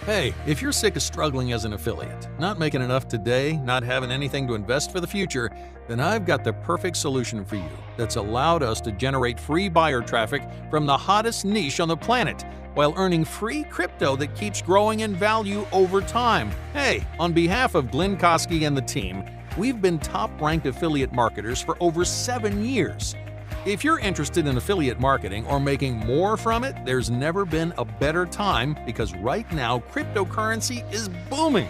Hey, if you're sick of struggling as an affiliate, not making enough today, not having anything to invest for the future, then I've got the perfect solution for you that's allowed us to generate free buyer traffic from the hottest niche on the planet while earning free crypto that keeps growing in value over time. Hey, on behalf of Glenn Kosky and the team, we've been top-ranked affiliate marketers for over 7 years. If you're interested in affiliate marketing or making more from it, there's never been a better time because right now cryptocurrency is booming.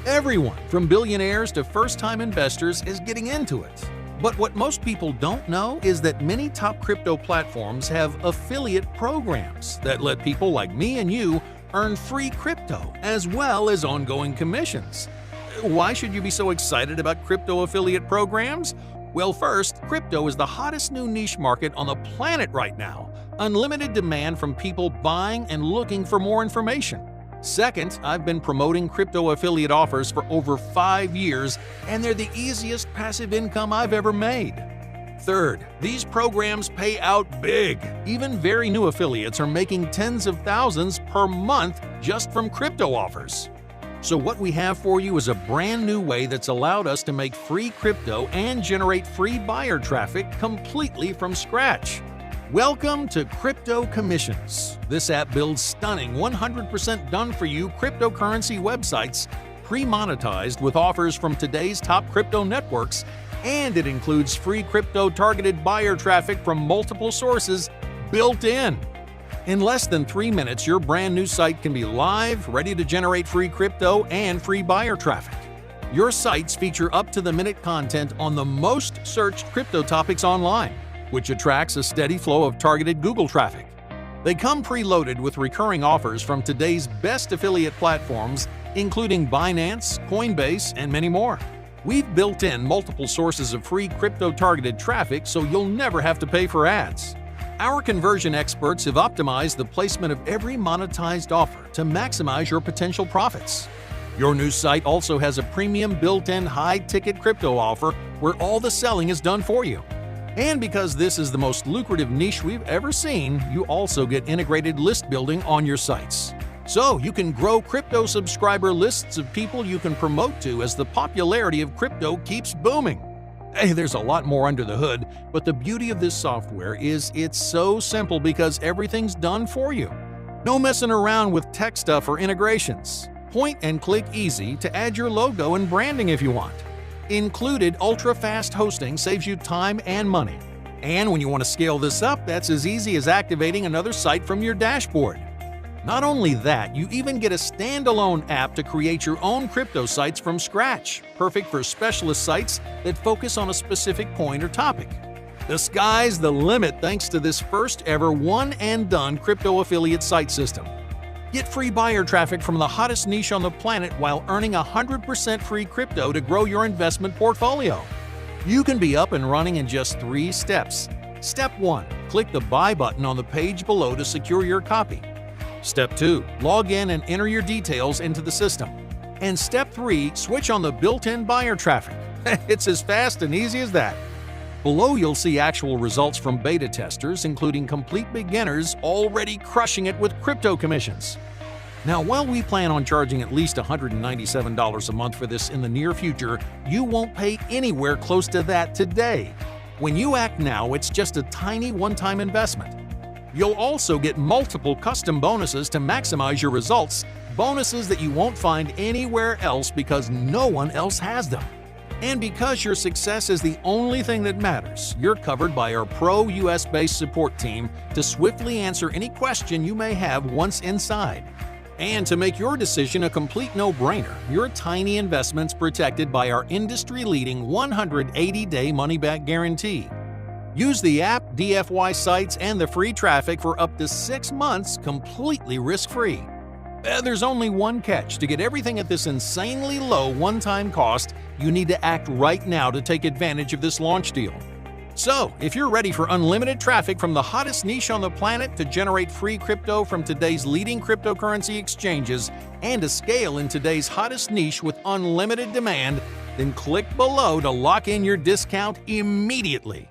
Everyone, from billionaires to first-time investors, is getting into it. But what most people don't know is that many top crypto platforms have affiliate programs that let people like me and you earn free crypto as well as ongoing commissions. Why should you be so excited about crypto affiliate programs? Well, first, crypto is the hottest new niche market on the planet right now. Unlimited demand from people buying and looking for more information. Second, I've been promoting crypto affiliate offers for over 5 years, and they're the easiest passive income I've ever made. Third, these programs pay out big. Even very new affiliates are making tens of thousands per month just from crypto offers. So what we have for you is a brand new way that's allowed us to make free crypto and generate free buyer traffic completely from scratch. Welcome to Crypto Commissions. This app builds stunning 100% done-for-you cryptocurrency websites, pre-monetized with offers from today's top crypto networks, and it includes free crypto-targeted buyer traffic from multiple sources built in. In less than 3 minutes, your brand new site can be live, ready to generate free crypto and free buyer traffic. Your sites feature up-to-the-minute content on the most searched crypto topics online, which attracts a steady flow of targeted Google traffic. They come preloaded with recurring offers from today's best affiliate platforms, including Binance, Coinbase, and many more. We've built in multiple sources of free crypto-targeted traffic so you'll never have to pay for ads. Our conversion experts have optimized the placement of every monetized offer to maximize your potential profits. Your new site also has a premium built-in high-ticket crypto offer where all the selling is done for you. And because this is the most lucrative niche we've ever seen, you also get integrated list building on your sites. So you can grow crypto subscriber lists of people you can promote to as the popularity of crypto keeps booming. Hey, there's a lot more under the hood, but the beauty of this software is it's so simple because everything's done for you. No messing around with tech stuff or integrations. Point and click easy to add your logo and branding if you want. Included ultra-fast hosting saves you time and money. And when you want to scale this up, that's as easy as activating another site from your dashboard. Not only that, you even get a standalone app to create your own crypto sites from scratch, perfect for specialist sites that focus on a specific point or topic. The sky's the limit thanks to this first ever one-and-done crypto affiliate site system. Get free buyer traffic from the hottest niche on the planet while earning 100% free crypto to grow your investment portfolio. You can be up and running in just 3 steps. Step 1. Click the Buy button on the page below to secure your copy. Step 2. Log in and enter your details into the system. And Step 3. Switch on the built-in buyer traffic. It's as fast and easy as that. Below you'll see actual results from beta testers, including complete beginners already crushing it with crypto commissions. Now, while we plan on charging at least $197 a month for this in the near future, you won't pay anywhere close to that today. When you act now, it's just a tiny one-time investment. You'll also get multiple custom bonuses to maximize your results, bonuses that you won't find anywhere else because no one else has them. And because your success is the only thing that matters, you're covered by our pro US-based support team to swiftly answer any question you may have once inside. And to make your decision a complete no-brainer, your tiny investment's protected by our industry-leading 180-day money-back guarantee. Use the app, DFY sites, and the free traffic for up to 6 months completely risk-free. There's only one catch. To get everything at this insanely low one-time cost, you need to act right now to take advantage of this launch deal. So, if you're ready for unlimited traffic from the hottest niche on the planet to generate free crypto from today's leading cryptocurrency exchanges and to scale in today's hottest niche with unlimited demand, then click below to lock in your discount immediately.